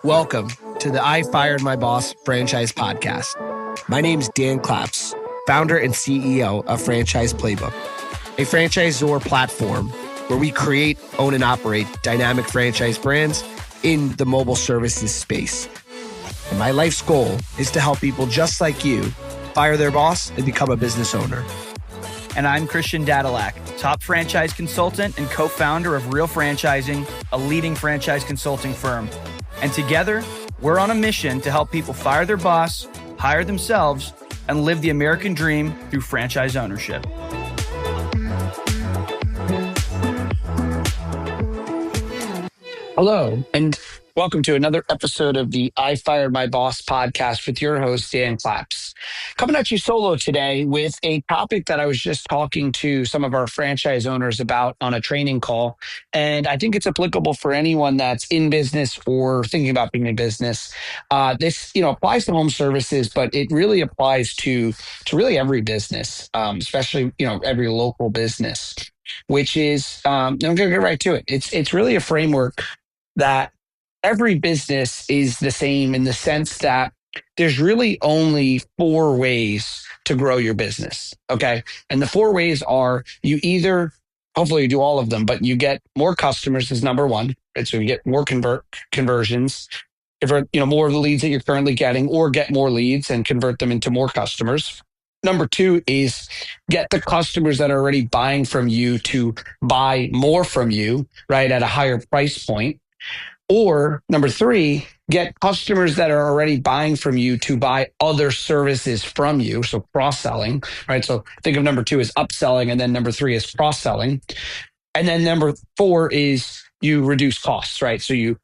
Welcome to the I Fired My Boss franchise podcast. My name's Dan Claps, founder and CEO of Franchise Playbook, a franchisor platform where we create, own, and operate dynamic franchise brands in the mobile services space. And my life's goal is to help people just like you fire their boss and become a business owner. And I'm Christian Dadalak, top franchise consultant and co-founder of Real Franchising, a leading franchise consulting firm. And together, we're on a mission to help people fire their boss, hire themselves, and live the American dream through franchise ownership. Hello, and welcome to another episode of the I Fired My Boss podcast with your host, Dan Claps. Coming at you solo today with a topic that I was just talking to some of our franchise owners about on a training call. And I think it's applicable for anyone that's in business or thinking about being in business. This, applies to home services, but it really applies to really every business, especially, every local business, which is, I'm going to get right to it. It's really a framework that every business is the same in the sense that there's really only 4 ways to grow your business. Okay. And the 4 ways are hopefully you do all of them, but you get more customers is number 1. Right? So you get more conversions, more of the leads that you're currently getting, or get more leads and convert them into more customers. Number 2 is get the customers that are already buying from you to buy more from you, right, at a higher price point. Or number 3, get customers that are already buying from you to buy other services from you. So cross-selling, right? So think of number 2 as upselling, and then number 3 is cross-selling. And then number 4 is you reduce costs, right? So you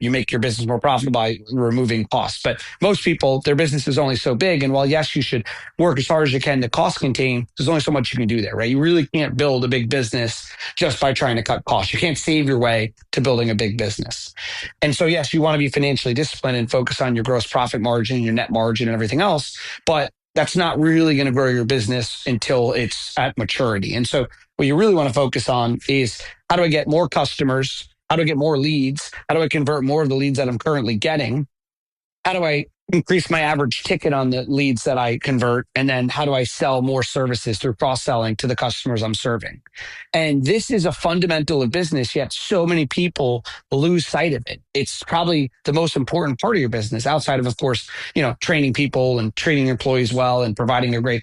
make your business more profitable by removing costs. But most people, their business is only so big. And while, yes, you should work as hard as you can to cost contain, there's only so much you can do there, right? You really can't build a big business just by trying to cut costs. You can't save your way to building a big business. And so, yes, you want to be financially disciplined and focus on your gross profit margin, your net margin, and everything else. But that's not really going to grow your business until it's at maturity. And so what you really want to focus on is, how do I get more customers? How do I get more leads? How do I convert more of the leads that I'm currently getting? How do I increase my average ticket on the leads that I convert? And then how do I sell more services through cross-selling to the customers I'm serving? And this is a fundamental of business, yet so many people lose sight of it. It's probably the most important part of your business outside of course, training people and treating employees well and providing a great,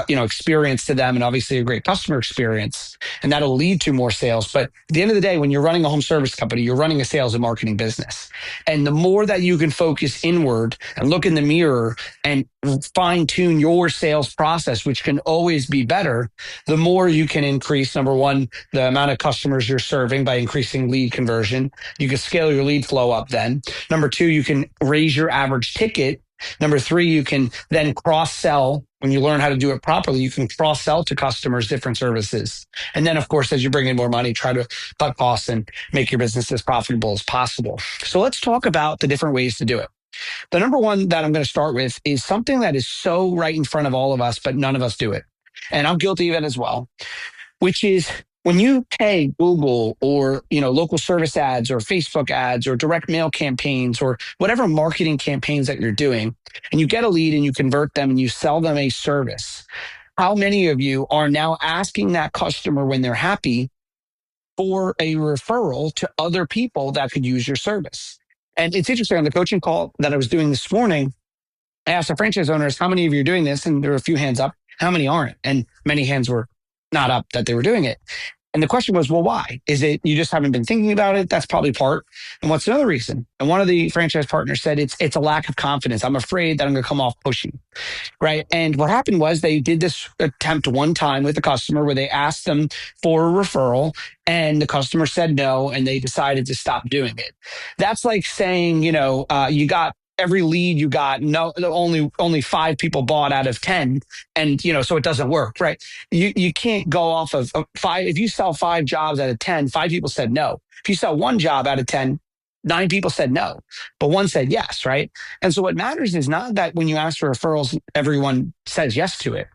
experience to them, and obviously a great customer experience. And that'll lead to more sales. But at the end of the day, when you're running a home service company, you're running a sales and marketing business. And the more that you can focus inward and look in the mirror and fine tune your sales process, which can always be better, the more you can increase, number 1, the amount of customers you're serving by increasing lead conversion. You can scale your lead flow up then. Number 2, you can raise your average ticket. Number 3, you can then cross-sell. When you learn how to do it properly, you can cross-sell to customers different services. And then, of course, as you bring in more money, try to cut costs and make your business as profitable as possible. So let's talk about the different ways to do it. The number 1 that I'm going to start with is something that is so right in front of all of us, but none of us do it. And I'm guilty of it as well, which is when you pay Google or, local service ads or Facebook ads or direct mail campaigns or whatever marketing campaigns that you're doing, and you get a lead and you convert them and you sell them a service, how many of you are now asking that customer when they're happy for a referral to other people that could use your service? And it's interesting, on the coaching call that I was doing this morning, I asked the franchise owners, how many of you are doing this? And there were a few hands up. How many aren't? And many hands were not up that they were doing it. And the question was, well, why? Is it you just haven't been thinking about it? That's probably part. And what's another reason? And one of the franchise partners said, it's a lack of confidence. I'm afraid that I'm going to come off pushy, right? And what happened was they did this attempt one time with a customer where they asked them for a referral and the customer said no, and they decided to stop doing it. That's like saying, you got every lead you got, no, only 5 people bought out of 10. And, so it doesn't work, right? You can't go off of 5. If you sell 5 jobs out of 10, 5 people said no. If you sell 1 job out of 10, 9 people said no, but 1 said yes, right? And so what matters is not that when you ask for referrals, everyone says yes to it,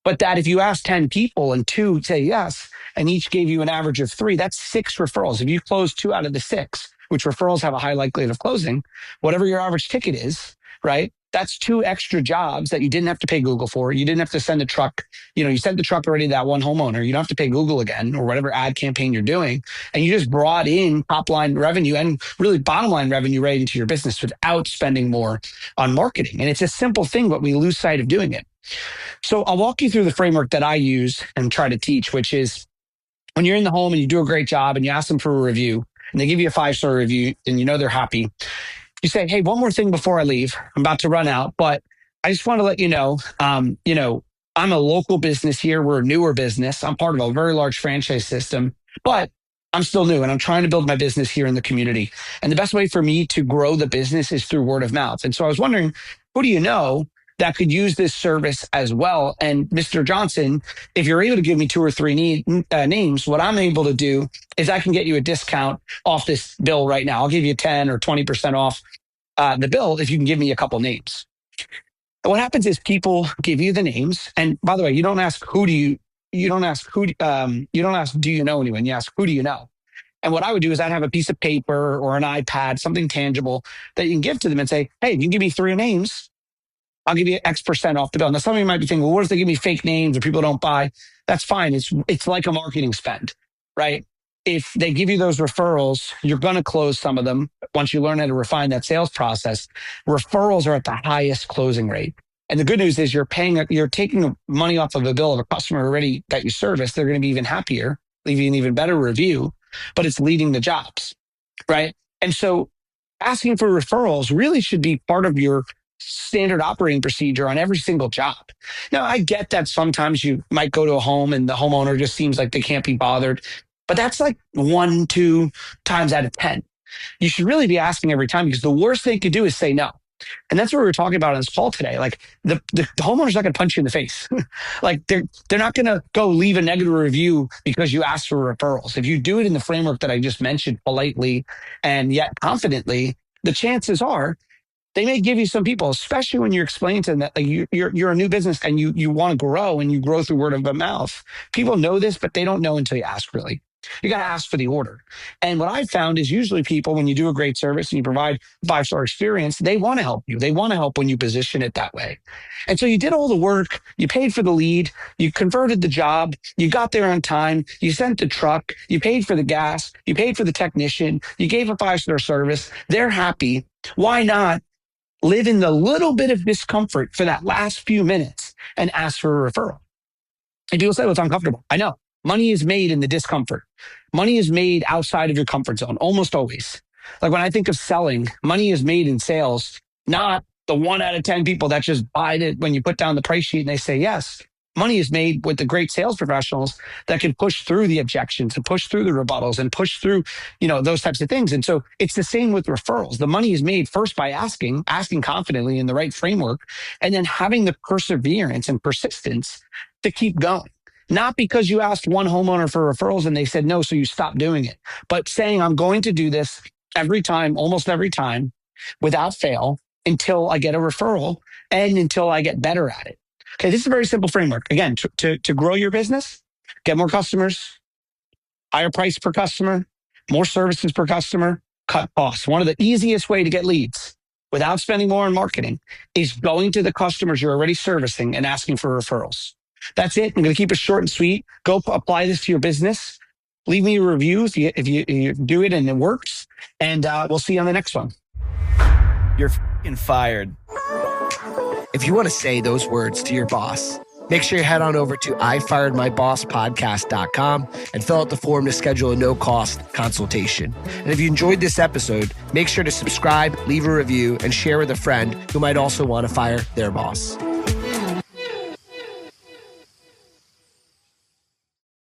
but that if you ask 10 people and 2 say yes, and each gave you an average of 3, that's 6 referrals. If you close 2 out of the 6, which referrals have a high likelihood of closing, whatever your average ticket is, right? That's 2 extra jobs that you didn't have to pay Google for. You didn't have to send a truck. You sent the truck already to that one homeowner. You don't have to pay Google again or whatever ad campaign you're doing. And you just brought in top line revenue and really bottom line revenue right into your business without spending more on marketing. And it's a simple thing, but we lose sight of doing it. So I'll walk you through the framework that I use and try to teach, which is when you're in the home and you do a great job and you ask them for a review and they give you a 5-star review and they're happy. You say, hey, one more thing before I leave. I'm about to run out, but I just want to let you know, I'm a local business here. We're a newer business. I'm part of a very large franchise system, but I'm still new and I'm trying to build my business here in the community. And the best way for me to grow the business is through word of mouth. And so I was wondering, who do you know that could use this service as well? And Mr. Johnson, if you're able to give me 2 or 3 names, what I'm able to do is I can get you a discount off this bill right now. I'll give you 10 or 20% off the bill if you can give me a couple names. And what happens is people give you the names. And by the way, you don't ask do you know anyone? You ask, who do you know? And what I would do is I'd have a piece of paper or an iPad, something tangible that you can give to them and say, hey, if you can give me 3 names, I'll give you X% off the bill. Now, some of you might be thinking, well, what if they give me fake names or people don't buy? That's fine. It's like a marketing spend, right? If they give you those referrals, you're going to close some of them. Once you learn how to refine that sales process, referrals are at the highest closing rate. And the good news is you're taking money off of a bill of a customer already that you service. They're going to be even happier, leave you an even better review, but it's leading the jobs, right? And so asking for referrals really should be part of your standard operating procedure on every single job. Now, I get that sometimes you might go to a home and the homeowner just seems like they can't be bothered, but that's like 1-2 times out of 10. You should really be asking every time, because the worst they could do is say no. And that's what we were talking about on this call today. Like the homeowner's not going to punch you in the face. Like they're not going to go leave a negative review because you asked for referrals. If you do it in the framework that I just mentioned politely and yet confidently, the chances are they may give you some people, especially when you're explaining to them that like you're a new business and you want to grow and you grow through word of mouth. People know this, but they don't know until you ask really. You got to ask for the order. And what I've found is usually people, when you do a great service and you provide 5-star experience, they want to help you. They want to help when you position it that way. And so you did all the work, you paid for the lead, you converted the job, you got there on time, you sent the truck, you paid for the gas, you paid for the technician, you gave a 5-star service. They're happy. Why not live in the little bit of discomfort for that last few minutes and ask for a referral? And people say, well, it's uncomfortable. I know. Money is made in the discomfort. Money is made outside of your comfort zone, almost always. Like when I think of selling, money is made in sales, not the 1 out of 10 people that just buy it when you put down the price sheet and they say yes. Money is made with the great sales professionals that can push through the objections and push through the rebuttals and push through, those types of things. And so it's the same with referrals. The money is made first by asking confidently in the right framework, and then having the perseverance and persistence to keep going. Not because you asked one homeowner for referrals and they said no, so you stopped doing it, but saying, I'm going to do this every time, almost every time, without fail, until I get a referral and until I get better at it. Okay, this is a very simple framework. Again, to grow your business, get more customers, higher price per customer, more services per customer, cut costs. One of the easiest way to get leads without spending more on marketing is going to the customers you're already servicing and asking for referrals. That's it. I'm going to keep it short and sweet. Go apply this to your business. Leave me a review if you do it and it works. And we'll see you on the next one. You're f***ing fired. If you want to say those words to your boss, make sure you head on over to ifiredmybosspodcast.com and fill out the form to schedule a no-cost consultation. And if you enjoyed this episode, make sure to subscribe, leave a review, and share with a friend who might also want to fire their boss.